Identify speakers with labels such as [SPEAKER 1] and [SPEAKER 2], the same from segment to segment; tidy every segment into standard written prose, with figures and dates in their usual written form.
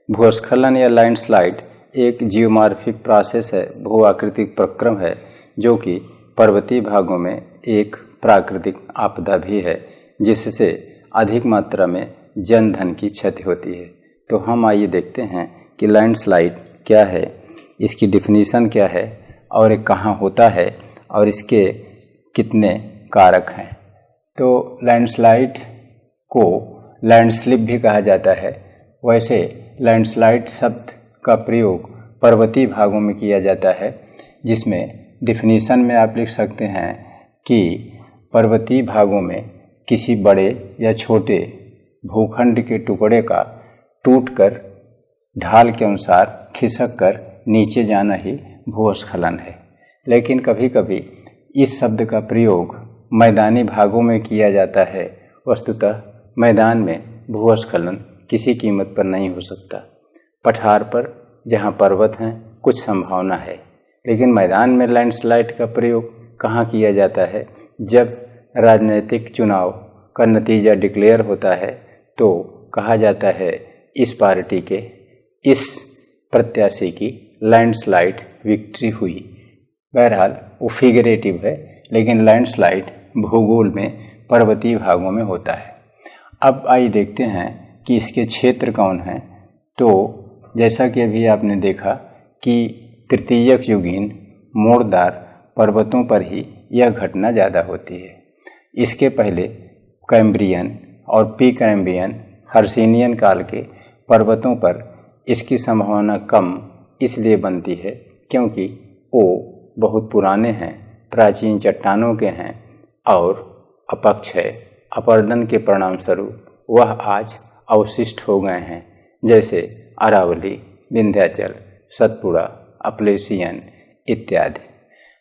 [SPEAKER 1] भूस्खलन या लैंडस्लाइड एक जियोमॉर्फिक प्रोसेस है, भू-आकृतिक प्रक्रम है जो कि पर्वतीय भागों में एक प्राकृतिक आपदा भी है जिससे अधिक मात्रा में जन धन की क्षति होती है। तो हम आइए देखते हैं कि लैंडस्लाइड क्या है, इसकी डिफिनीशन क्या है और ये कहाँ होता है और इसके कितने कारक हैं। तो लैंडस्लाइड को लैंडस्लिप भी कहा जाता है। वैसे लैंडस्लाइड शब्द का प्रयोग पर्वतीय भागों में किया जाता है, जिसमें डिफिनीशन में आप लिख सकते हैं कि पर्वतीय भागों में किसी बड़े या छोटे भूखंड के टुकड़े का टूटकर ढाल के अनुसार खिसक कर नीचे जाना ही भूस्खलन है। लेकिन कभी कभी इस शब्द का प्रयोग मैदानी भागों में किया जाता है। वस्तुतः मैदान में भूस्खलन किसी कीमत पर नहीं हो सकता। पठार पर जहाँ पर्वत हैं कुछ संभावना है, लेकिन मैदान में लैंडस्लाइड का प्रयोग कहाँ किया जाता है? जब राजनीतिक चुनाव का नतीजा डिक्लेयर होता है तो कहा जाता है इस पार्टी के इस प्रत्याशी की लैंडस्लाइड विक्ट्री हुई। बहरहाल वो फिगरेटिव है, लेकिन लैंडस्लाइड भूगोल में पर्वतीय भागों में होता है। अब आइए देखते हैं कि इसके क्षेत्र कौन हैं। तो जैसा कि अभी आपने देखा कि तृतीयक युगीन मोड़दार पर्वतों पर ही यह घटना ज़्यादा होती है। इसके पहले कैम्ब्रियन और प्री कैम्ब्रियन हर्सिनियन काल के पर्वतों पर इसकी संभावना कम इसलिए बनती है क्योंकि वो बहुत पुराने हैं, प्राचीन चट्टानों के हैं और अपक्षय अपरदन के परिणाम स्वरूप वह आज अवशिष्ट हो गए हैं, जैसे अरावली, विंध्याचल, सतपुड़ा, अपलेशियन इत्यादि।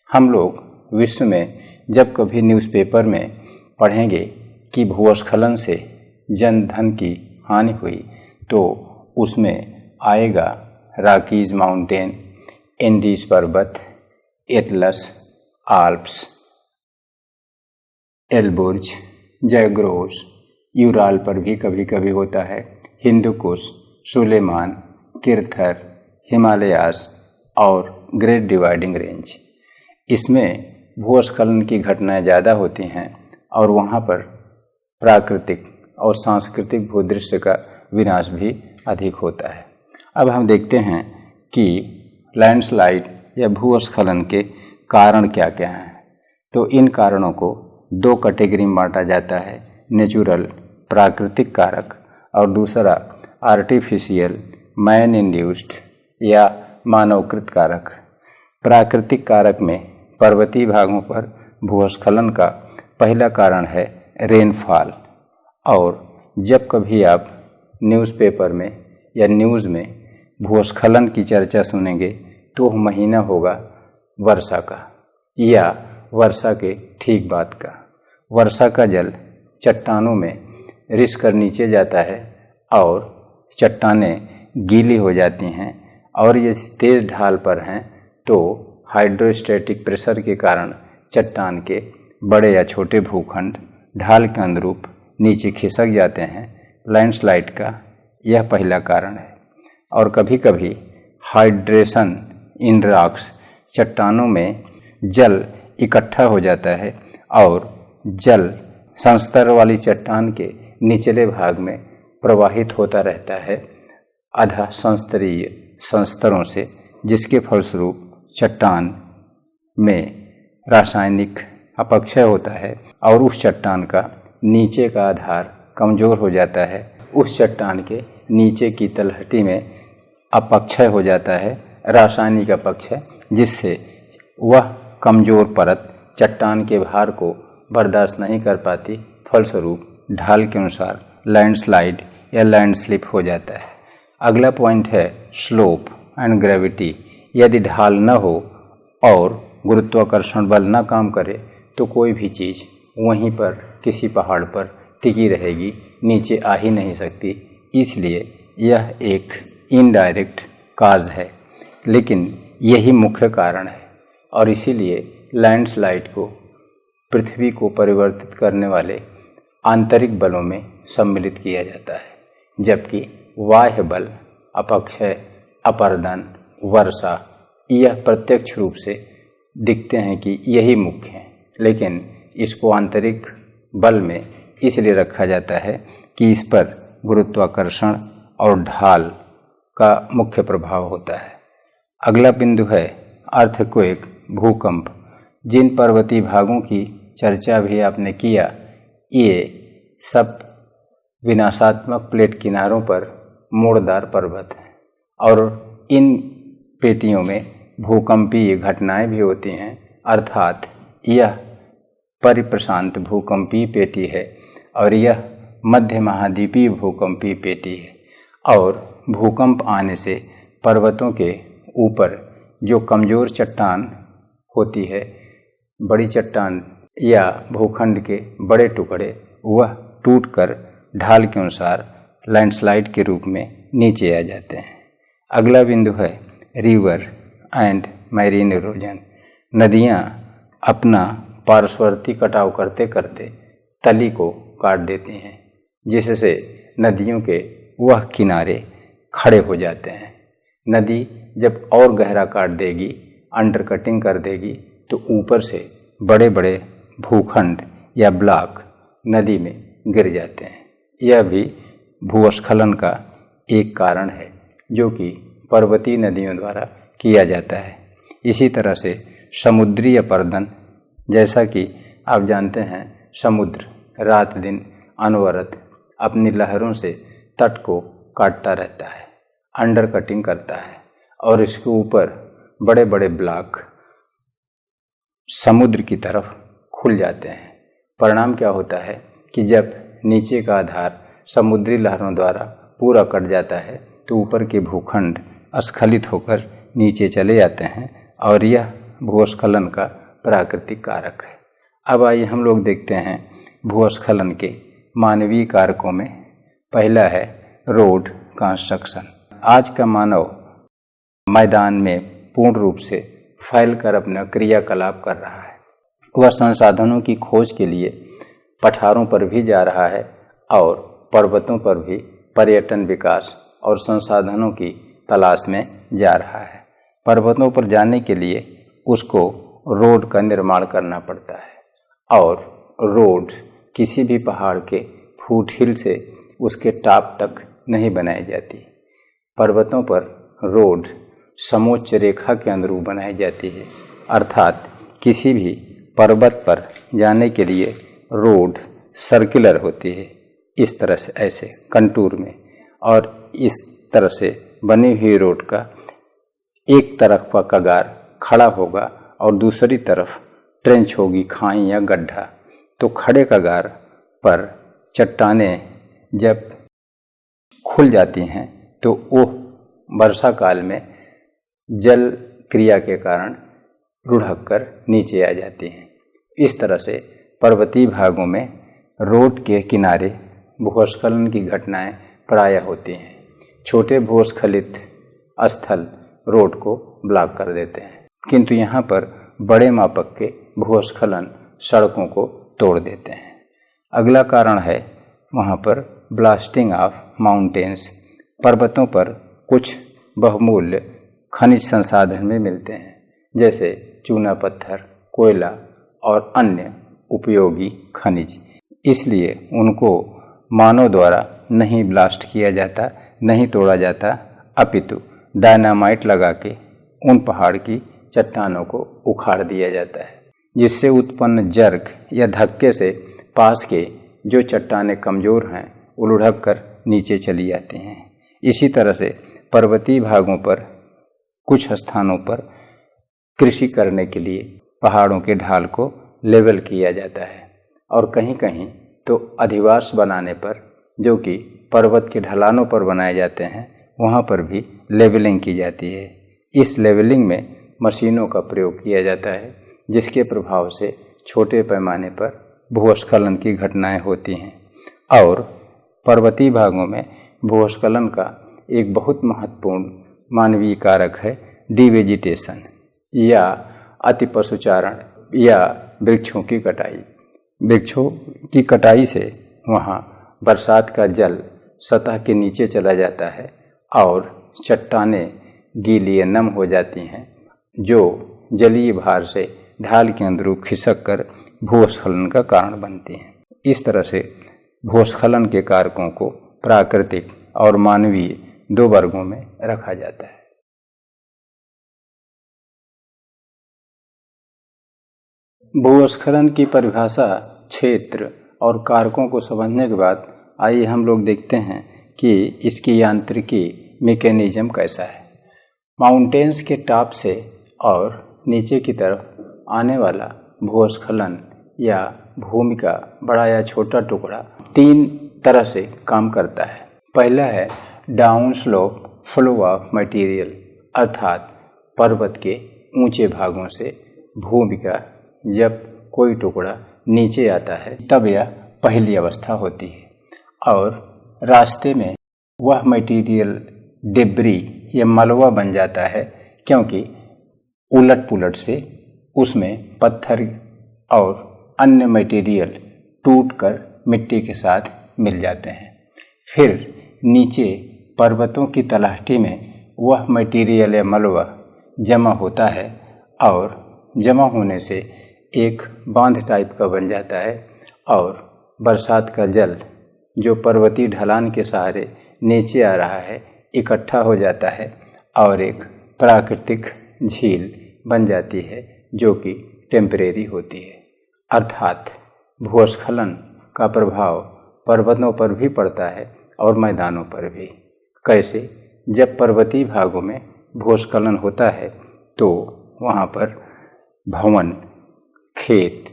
[SPEAKER 1] हम लोग विश्व में जब कभी न्यूज़पेपर में पढ़ेंगे कि भूस्खलन से जन धन की हानि हुई तो उसमें आएगा रॉकीज माउंटेन, एंडीज पर्वत, एटलस, आल्प्स, एल्बुर्ज, जैग्रोस, यूराल पर भी कभी कभी होता है, हिंदुकुश, सुलेमान, किर्थर, हिमालयास और ग्रेट डिवाइडिंग रेंज। इसमें भूस्खलन की घटनाएं ज़्यादा होती हैं और वहाँ पर प्राकृतिक और सांस्कृतिक भूदृश्य का विनाश भी अधिक होता है। अब हम देखते हैं कि लैंडस्लाइड या भूस्खलन के कारण क्या क्या हैं। तो इन कारणों को दो कैटेगरी में बांटा जाता है, नेचुरल प्राकृतिक कारक और दूसरा आर्टिफिशियल मैन इंड्यूस्ड या मानवकृत कारक। प्राकृतिक कारक में पर्वतीय भागों पर भूस्खलन का पहला कारण है रेनफॉल। और जब कभी आप न्यूज़पेपर में या न्यूज़ में भूस्खलन की चर्चा सुनेंगे तो महीना होगा वर्षा का या वर्षा के ठीक बाद का। वर्षा का जल चट्टानों में रिस कर नीचे जाता है और चट्टानें गीली हो जाती हैं और ये तेज़ ढाल पर हैं तो हाइड्रोस्टैटिक प्रेशर के कारण चट्टान के बड़े या छोटे भूखंड ढाल के अनुरूप नीचे खिसक जाते हैं। लैंडस्लाइड का यह पहला कारण है। और कभी कभी हाइड्रेशन इन रॉक्स, चट्टानों में जल इकट्ठा हो जाता है और जल संस्तर वाली चट्टान के निचले भाग में प्रवाहित होता रहता है अधा संस्तरीय संस्तरों से, जिसके फलस्वरूप चट्टान में रासायनिक अपक्षय होता है और उस चट्टान का नीचे का आधार कमज़ोर हो जाता है। उस चट्टान के नीचे की तलहटी में अपक्षय हो जाता है, रासायनिक अपक्षय, जिससे वह कमज़ोर परत चट्टान के भार को बर्दाश्त नहीं कर पाती। फलस्वरूप ढाल के अनुसार लैंडस्लाइड या लैंडस्लिप हो जाता है। अगला पॉइंट है स्लोप एंड ग्रेविटी। यदि ढाल न हो और गुरुत्वाकर्षण बल न काम करे तो कोई भी चीज़ वहीं पर किसी पहाड़ पर टिकी रहेगी, नीचे आ ही नहीं सकती। इसलिए यह एक इनडायरेक्ट काज है, लेकिन यही मुख्य कारण है और इसीलिए लैंडस्लाइड को पृथ्वी को परिवर्तित करने वाले आंतरिक बलों में सम्मिलित किया जाता है, जबकि बाह्य बल अपक्षय, अपर्दन, वर्षा, यह प्रत्यक्ष रूप से दिखते हैं कि यही मुख्य हैं, लेकिन इसको आंतरिक बल में इसलिए रखा जाता है कि इस पर गुरुत्वाकर्षण और ढाल का मुख्य प्रभाव होता है। अगला बिंदु है अर्थक्वेक, भूकंप। जिन पर्वतीय भागों की चर्चा भी आपने किया, ये सब विनाशात्मक प्लेट किनारों पर मोड़दार पर्वत हैं और इन पेटियों में भूकंपीय घटनाएं भी होती हैं, अर्थात यह परिप्रशांत भूकंपीय पेटी है और यह मध्य महाद्वीपीय भूकंपीय पेटी है। और भूकंप आने से पर्वतों के ऊपर जो कमज़ोर चट्टान होती है, बड़ी चट्टान या भूखंड के बड़े टुकड़े, वह टूटकर ढाल के अनुसार लैंडस्लाइड के रूप में नीचे आ जाते हैं। अगला बिंदु है रिवर एंड मैरीन इरोजन। नदियाँ अपना पार्श्ववर्ती कटाव करते करते तली को काट देती हैं, जिससे नदियों के वह किनारे खड़े हो जाते हैं। नदी जब और गहरा काट देगी, अंडर कटिंग कर देगी, तो ऊपर से बड़े बड़े भूखंड या ब्लॉक नदी में गिर जाते हैं। यह भी भूस्खलन का एक कारण है जो कि पर्वतीय नदियों द्वारा किया जाता है। इसी तरह से समुद्री अपरदन, जैसा कि आप जानते हैं, समुद्र रात दिन अनवरत अपनी लहरों से तट को काटता रहता है, अंडर कटिंग करता है और इसके ऊपर बड़े बड़े ब्लॉक समुद्र की तरफ खुल जाते हैं। परिणाम क्या होता है कि जब नीचे का आधार समुद्री लहरों द्वारा पूरा कट जाता है तो ऊपर के भूखंड स्खलित होकर नीचे चले जाते हैं और यह भूस्खलन का प्राकृतिक कारक है। अब आइए हम लोग देखते हैं भूस्खलन के मानवीय कारकों में। पहला है रोड कंस्ट्रक्शन। आज का मानव मैदान में पूर्ण रूप से फैलकर अपना क्रियाकलाप कर रहा है। वह संसाधनों की खोज के लिए पठारों पर भी जा रहा है और पर्वतों पर भी पर्यटन विकास और संसाधनों की तलाश में जा रहा है। पर्वतों पर जाने के लिए उसको रोड का निर्माण करना पड़ता है और रोड किसी भी पहाड़ के फुटहिल से उसके टॉप तक नहीं बनाई जाती। पर्वतों पर रोड समोच्च रेखा के अनुरूप बनाई जाती है, अर्थात किसी भी पर्वत पर जाने के लिए रोड सर्कुलर होती है, इस तरह से ऐसे कंटूर में, और इस तरह से बनी हुई रोड का एक तरफ का कगार खड़ा होगा और दूसरी तरफ ट्रेंच होगी, खाई या गड्ढा। तो खड़े कगार पर चट्टानें जब खुल जाती हैं तो वो वर्षा काल में जल क्रिया के कारण लुढ़क कर नीचे आ जाती हैं। इस तरह से पर्वतीय भागों में रोड के किनारे भूस्खलन की घटनाएं प्रायः होती हैं। छोटे भूस्खलित स्थल रोड को ब्लॉक कर देते हैं, किंतु यहाँ पर बड़े मापक के भूस्खलन सड़कों को तोड़ देते हैं। अगला कारण है वहाँ पर ब्लास्टिंग ऑफ माउंटेन्स। पर्वतों पर कुछ बहुमूल्य खनिज संसाधन भी मिलते हैं, जैसे चूना पत्थर, कोयला और अन्य उपयोगी खनिज। इसलिए उनको मानव द्वारा नहीं ब्लास्ट किया जाता, नहीं तोड़ा जाता, अपितु डायनामाइट लगा के उन पहाड़ की चट्टानों को उखाड़ दिया जाता है, जिससे उत्पन्न जर्क या धक्के से पास के जो चट्टानें कमज़ोर हैं वो लुढ़क कर नीचे चली जाती हैं। इसी तरह से पर्वतीय भागों पर कुछ स्थानों पर कृषि करने के लिए पहाड़ों के ढाल को लेवल किया जाता है और कहीं कहीं तो अधिवास बनाने पर, जो कि पर्वत के ढलानों पर बनाए जाते हैं, वहाँ पर भी लेवलिंग की जाती है। इस लेवलिंग में मशीनों का प्रयोग किया जाता है, जिसके प्रभाव से छोटे पैमाने पर भूस्खलन की घटनाएं होती हैं। और पर्वतीय भागों में भूस्खलन का एक बहुत महत्वपूर्ण मानवीय कारक है डिवेजिटेशन या अति पशुचारण या वृक्षों की कटाई। वृक्षों की कटाई से वहाँ बरसात का जल सतह के नीचे चला जाता है और चट्टानें गीली या नम हो जाती हैं, जो जलीय भार से ढाल के अंदर खिसक कर भूस्खलन का कारण बनती हैं। इस तरह से भूस्खलन के कारकों को प्राकृतिक और मानवीय दो वर्गों में रखा जाता है। भूस्खलन की परिभाषा, क्षेत्र और कारकों को समझने के बाद आइए हम लोग देखते हैं कि इसकी यांत्रिकी मैकेनिज्म कैसा है। माउंटेन्स के टॉप से और नीचे की तरफ आने वाला भूस्खलन या भूमि का बड़ा या छोटा टुकड़ा तीन तरह से काम करता है। पहला है down slope flow of material, अर्थात पर्वत के ऊंचे भागों से भूमि का जब कोई टुकड़ा नीचे आता है तब यह पहली अवस्था होती है, और रास्ते में वह मटेरियल डिब्री या मलबा बन जाता है, क्योंकि उलट पुलट से उसमें पत्थर और अन्य मटेरियल टूटकर मिट्टी के साथ मिल जाते हैं। फिर नीचे पर्वतों की तलहटी में वह मटेरियल या मलबा जमा होता है और जमा होने से एक बांध टाइप का बन जाता है, और बरसात का जल जो पर्वतीय ढलान के सहारे नीचे आ रहा है इकट्ठा हो जाता है और एक प्राकृतिक झील बन जाती है, जो कि टेम्परेरी होती है। अर्थात भूस्खलन का प्रभाव पर्वतों पर भी पड़ता है और मैदानों पर भी। कैसे? जब पर्वतीय भागों में भूस्खलन होता है तो वहाँ पर भवन, खेत,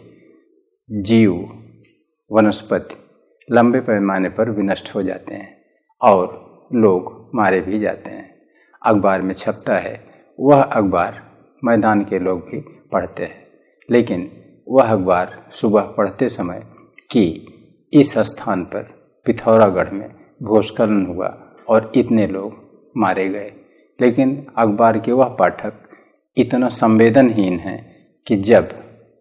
[SPEAKER 1] जीव, वनस्पति लंबे पैमाने पर विनष्ट हो जाते हैं और लोग मारे भी जाते हैं। अखबार में छपता है, वह अखबार मैदान के लोग भी पढ़ते हैं, लेकिन वह अखबार सुबह पढ़ते समय कि इस स्थान पर पिथौरागढ़ में भूस्खलन हुआ और इतने लोग मारे गए, लेकिन अखबार के वह पाठक इतना संवेदनहीन हैं कि जब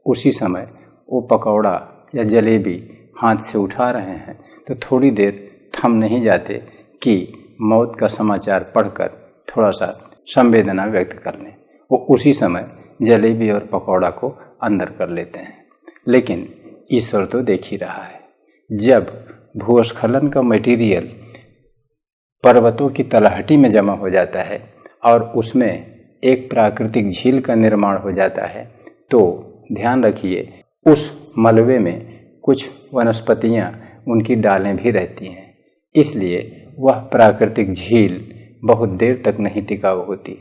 [SPEAKER 1] उसी समय वो पकौड़ा या जलेबी हाथ से उठा रहे हैं तो थोड़ी देर थम नहीं जाते कि मौत का समाचार पढ़कर थोड़ा सा संवेदना व्यक्त कर लें। वो उसी समय जलेबी और पकौड़ा को अंदर कर लेते हैं। लेकिन ईश्वर तो देख ही रहा है, जब भूस्खलन का मटेरियल पर्वतों की तलहटी में जमा हो जाता है और उसमें एक प्राकृतिक झील का निर्माण हो जाता है, तो ध्यान रखिए उस मलबे में कुछ वनस्पतियां, उनकी डालें भी रहती हैं, इसलिए वह प्राकृतिक झील बहुत देर तक नहीं टिकाऊ होती।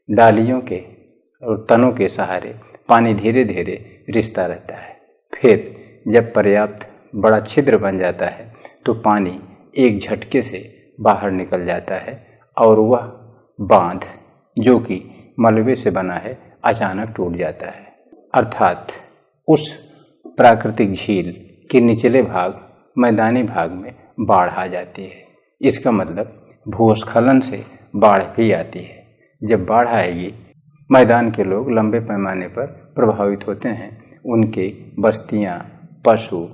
[SPEAKER 1] डालियों के और तनों के सहारे पानी धीरे धीरे रिसता रहता है। फिर जब पर्याप्त बड़ा छिद्र बन जाता है तो पानी एक झटके से बाहर निकल जाता है और वह बांध जो कि मलबे से बना है अचानक टूट जाता है। अर्थात उस प्राकृतिक झील के निचले भाग, मैदानी भाग में बाढ़ आ जाती है। इसका मतलब भूस्खलन से बाढ़ भी आती है। जब बाढ़ आएगी, मैदान के लोग लंबे पैमाने पर प्रभावित होते हैं, उनके बस्तियां, पशु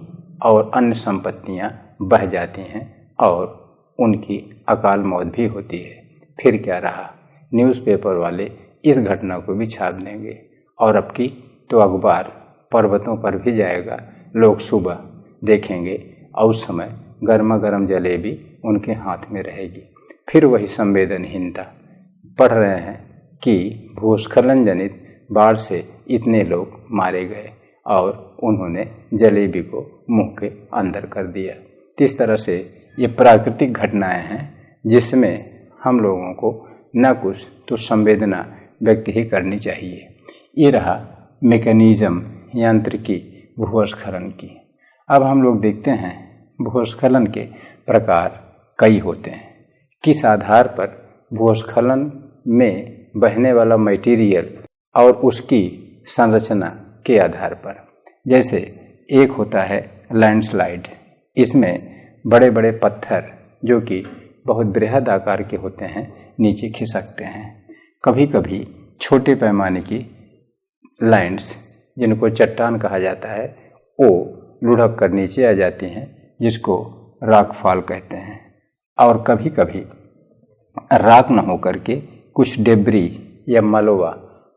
[SPEAKER 1] और अन्य संपत्तियां बह जाती हैं और उनकी अकाल मौत भी होती है। फिर क्या रहा, न्यूज़पेपर वाले इस घटना को भी छाप देंगे और अब की तो अखबार पर्वतों पर भी जाएगा। लोग सुबह देखेंगे और उस समय गर्मा गर्म जलेबी उनके हाथ में रहेगी। फिर वही संवेदनहीनता, पढ़ रहे हैं कि भूस्खलन जनित बाढ़ से इतने लोग मारे गए और उन्होंने जलेबी को मुंह के अंदर कर दिया। इस तरह से ये प्राकृतिक घटनाएं हैं जिसमें हम लोगों को न कुछ तो संवेदना व्यक्त ही करनी चाहिए। ये रहा मैकेनिज्म, यांत्रिकी भूस्खलन की। अब हम लोग देखते हैं भूस्खलन के प्रकार कई होते हैं। किस आधार पर भूस्खलन में बहने वाला मटेरियल और उसकी संरचना के आधार पर। जैसे एक होता है लैंडस्लाइड। इसमें बड़े बड़े पत्थर जो कि बहुत बृहद आकार के होते हैं नीचे खिसकते हैं। कभी कभी छोटे पैमाने की लैंड्स, जिनको चट्टान कहा जाता है, वो लुढ़क कर नीचे आ जाती हैं, जिसको रॉकफॉल कहते हैं। और कभी कभी राख न होकर के कुछ डेब्री या मलबा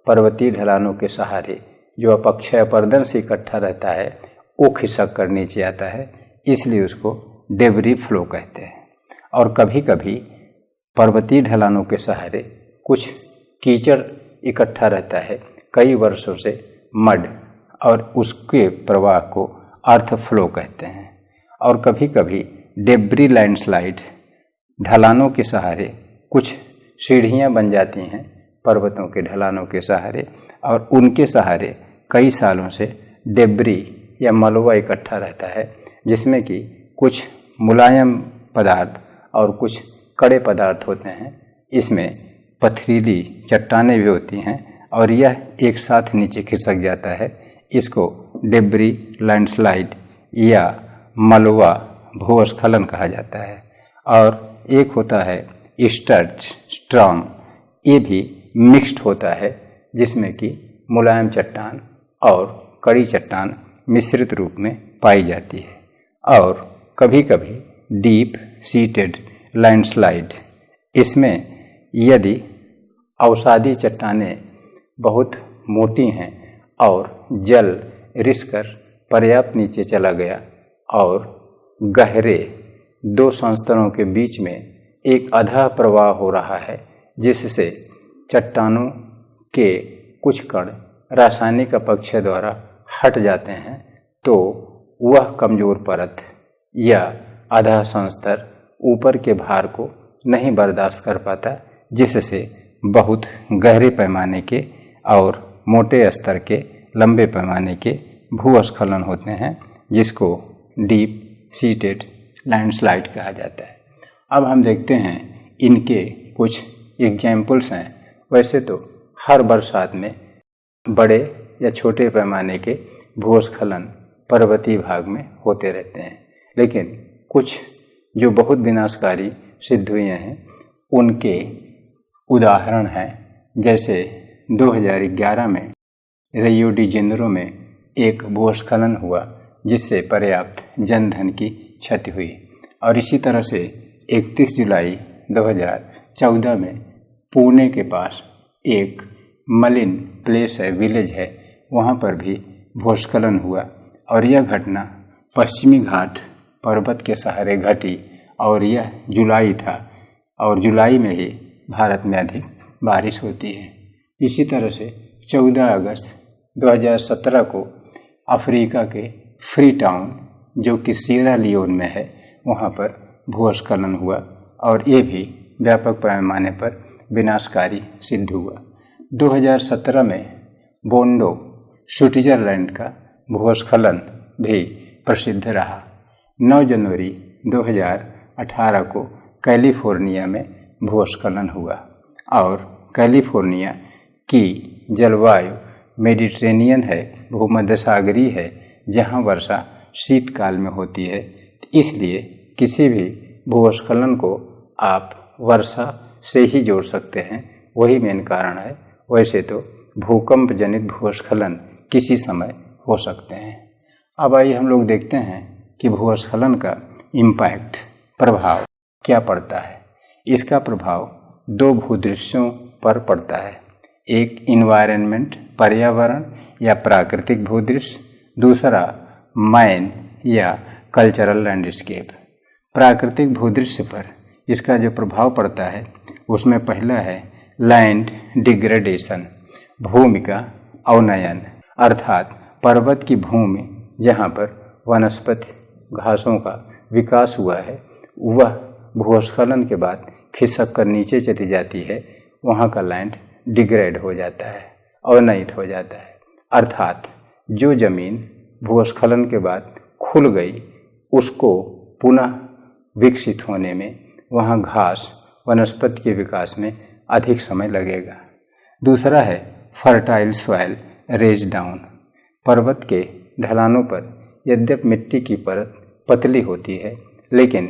[SPEAKER 1] पर्वतीय ढलानों के सहारे जो अपक्षय अपर्दन से इकट्ठा रहता है वो खिसक कर नीचे आता है, इसलिए उसको डेब्री फ्लो कहते हैं। और कभी कभी पर्वतीय ढलानों के सहारे कुछ कीचड़ इकट्ठा रहता है कई वर्षों से, मड, और उसके प्रवाह को अर्थ फ्लो कहते हैं। और कभी कभी डेब्री लैंडस्लाइड ढलानों के सहारे कुछ सीढ़ियाँ बन जाती हैं पर्वतों के ढलानों के सहारे, और उनके सहारे कई सालों से डेब्री या मलबा इकट्ठा रहता है, जिसमें कि कुछ मुलायम पदार्थ और कुछ कड़े पदार्थ होते हैं। इसमें पथरीली चट्टानें भी होती हैं और यह एक साथ नीचे खिसक जाता है। इसको डेब्री लैंडस्लाइड या मलबा भूस्खलन कहा जाता है। और एक होता है स्टर्च स्ट्रॉम, ये भी मिक्स्ड होता है, जिसमें कि मुलायम चट्टान और कड़ी चट्टान मिश्रित रूप में पाई जाती है। और कभी कभी डीप सीटेड लैंडस्लाइड, इसमें यदि अवसादी चट्टानें बहुत मोटी हैं और जल रिसकर पर्याप्त नीचे चला गया और गहरे दो संस्तरों के बीच में एक अधः प्रवाह हो रहा है, जिससे चट्टानों के कुछ कण रासायनिक अपक्षय द्वारा हट जाते हैं, तो वह कमजोर परत या अधः संस्तर ऊपर के भार को नहीं बर्दाश्त कर पाता, जिससे बहुत गहरे पैमाने के और मोटे स्तर के लंबे पैमाने के भूस्खलन होते हैं, जिसको डीप सीटेड लैंडस्लाइड कहा जाता है। अब हम देखते हैं इनके कुछ एग्जाम्पल्स हैं। वैसे तो हर बरसात में बड़े या छोटे पैमाने के भूस्खलन पर्वतीय भाग में होते रहते हैं, लेकिन कुछ जो बहुत विनाशकारी सिद्ध हुए हैं उनके उदाहरण हैं। जैसे 2011 में रियो डी जेनेरो में एक भूस्खलन हुआ, जिससे पर्याप्त जनधन की क्षति हुई। और इसी तरह से 31 जुलाई 2014 में पुणे के पास एक मलिन प्लेस है, विलेज है, वहाँ पर भी भूस्खलन हुआ। और यह घटना पश्चिमी घाट पर्वत के सहारे घटी और यह जुलाई था, और जुलाई में ही भारत में अधिक बारिश होती है। इसी तरह से 14 अगस्त 2017 को अफ्रीका के फ्री टाउन, जो कि सीरा लियोन में है, वहाँ पर भूस्खलन हुआ और ये भी व्यापक पैमाने पर विनाशकारी सिद्ध हुआ। 2017 में बोंडो स्विट्जरलैंड का भूस्खलन भी प्रसिद्ध रहा। 9 जनवरी 2018 को कैलिफोर्निया में भूस्खलन हुआ, और कैलिफोर्निया की जलवायु मेडिटेरेनियन है, भूमध्यसागरीय है, जहाँ वर्षा शीतकाल में होती है। इसलिए किसी भी भूस्खलन को आप वर्षा से ही जोड़ सकते हैं, वही मेन कारण है। वैसे तो भूकंप जनित भूस्खलन किसी समय हो सकते हैं। अब आइए हम लोग देखते हैं कि भूस्खलन का इम्पैक्ट, प्रभाव क्या पड़ता है। इसका प्रभाव दो भूदृश्यों पर पड़ता है। एक इन्वायरमेंट, पर्यावरण या प्राकृतिक भूदृश्य, दूसरा मैन या कल्चरल लैंडस्केप। प्राकृतिक भूदृश्य पर इसका जो प्रभाव पड़ता है उसमें पहला है लैंड डिग्रेडेशन, भूमि का अवनयन, अर्थात पर्वत की भूमि जहाँ पर वनस्पति घासों का विकास हुआ है, वह भूस्खलन के बाद खिसक कर नीचे चली जाती है। वहाँ का लैंड डिग्रेड हो जाता है, अवनयित हो जाता है। अर्थात जो जमीन भूस्खलन के बाद खुल गई, उसको पुनः विकसित होने में, वहाँ घास वनस्पति के विकास में अधिक समय लगेगा। दूसरा है फर्टाइल सॉइल रेज डाउन। पर्वत के ढलानों पर यद्यपि मिट्टी की परत पतली होती है, लेकिन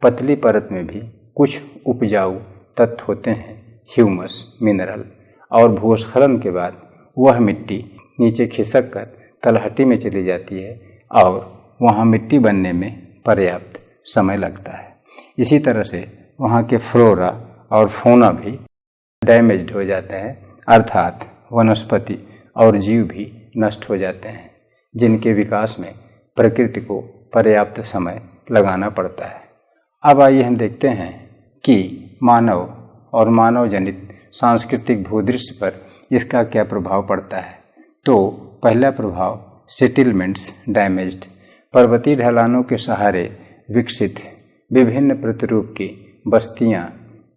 [SPEAKER 1] पतली परत में भी कुछ उपजाऊ तत्व होते हैं, ह्यूमस, मिनरल, और भूस्खलन के बाद वह मिट्टी नीचे खिसक कर तलहटी में चली जाती है और वहाँ मिट्टी बनने में पर्याप्त समय लगता है। इसी तरह से वहाँ के फ्लोरा और फौना भी डैमेज्ड हो जाते हैं, अर्थात वनस्पति और जीव भी नष्ट हो जाते हैं, जिनके विकास में प्रकृति को पर्याप्त समय लगाना पड़ता है। अब आइए हम देखते हैं कि मानव और मानव जनित सांस्कृतिक भूदृश्य पर इसका क्या प्रभाव पड़ता है। तो पहला प्रभाव, सेटलमेंट्स डैमेज्ड। पर्वतीय ढलानों के सहारे विकसित विभिन्न प्रतिरूप की बस्तियां,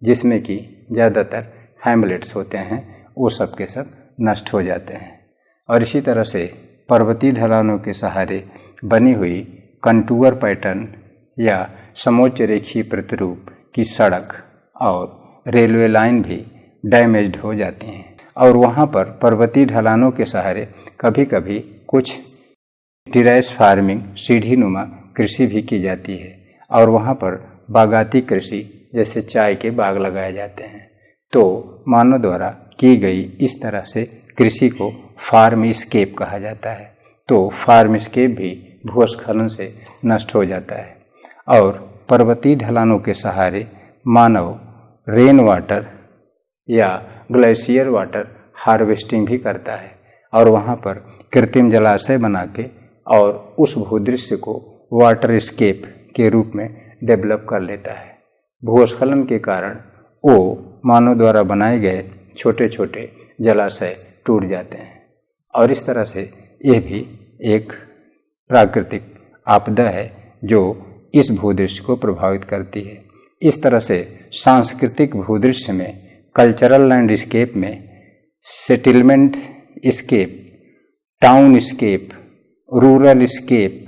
[SPEAKER 1] जिसमें कि ज़्यादातर हैमलेट्स होते हैं, वो सब के सब नष्ट हो जाते हैं। और इसी तरह से पर्वतीय ढलानों के सहारे बनी हुई कंटूर पैटर्न या समोच्च रेखीय प्रतिरूप की सड़क और रेलवे लाइन भी डैमेज्ड हो जाती हैं। और वहाँ पर पर्वतीय ढलानों के सहारे कभी कभी कुछ टेरेस फार्मिंग, सीढ़ी नुमा कृषि भी की जाती है, और वहाँ पर बागाती कृषि जैसे चाय के बाग लगाए जाते हैं। तो मानव द्वारा की गई इस तरह से कृषि को फार्म स्केप कहा जाता है। तो फार्म स्केप भी भूस्खलन से नष्ट हो जाता है। और पर्वतीय ढलानों के सहारे मानव रेन वाटर या ग्लेशियर वाटर हार्वेस्टिंग भी करता है, और वहाँ पर कृत्रिम जलाशय बना के और उस भूदृश्य को वाटर स्केप के रूप में डेवलप कर लेता है। भूस्खलन के कारण वो मानव द्वारा बनाए गए छोटे छोटे जलाशय टूट जाते हैं, और इस तरह से यह भी एक प्राकृतिक आपदा है जो इस भूदृश्य को प्रभावित करती है। इस तरह से सांस्कृतिक भूदृश्य में, कल्चरल लैंडस्केप में settlement scape, town scape, rural scape,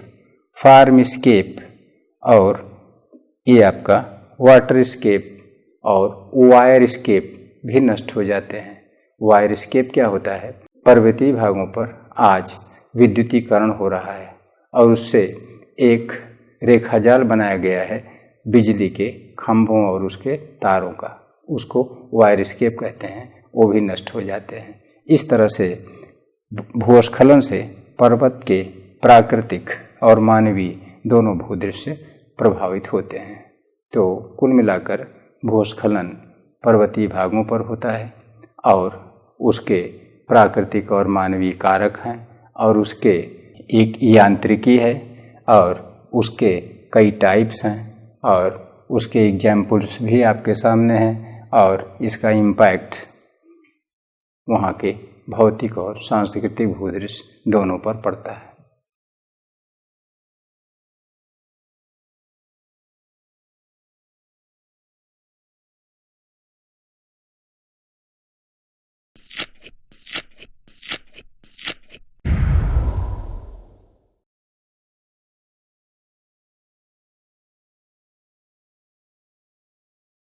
[SPEAKER 1] farm scape और ये आपका वाटर स्केप और वायर स्केप भी नष्ट हो जाते हैं। वायर स्केप क्या होता है? पर्वतीय भागों पर आज विद्युतीकरण हो रहा है और उससे एक रेखाजाल बनाया गया है बिजली के खंभों और उसके तारों का, उसको वायर स्केप कहते हैं, वो भी नष्ट हो जाते हैं। इस तरह से भूस्खलन से पर्वत के प्राकृतिक और मानवीय दोनों भूदृश्य प्रभावित होते हैं। तो कुल मिलाकर भूस्खलन पर्वतीय भागों पर होता है और उसके प्राकृतिक और मानवीय कारक हैं, और उसके एक यांत्रिकी है और उसके कई टाइप्स हैं, और उसके एग्जाम्पल्स भी आपके सामने हैं, और इसका इम्पैक्ट वहाँ के भौतिक और सांस्कृतिक भूदृश्य दोनों पर पड़ता है।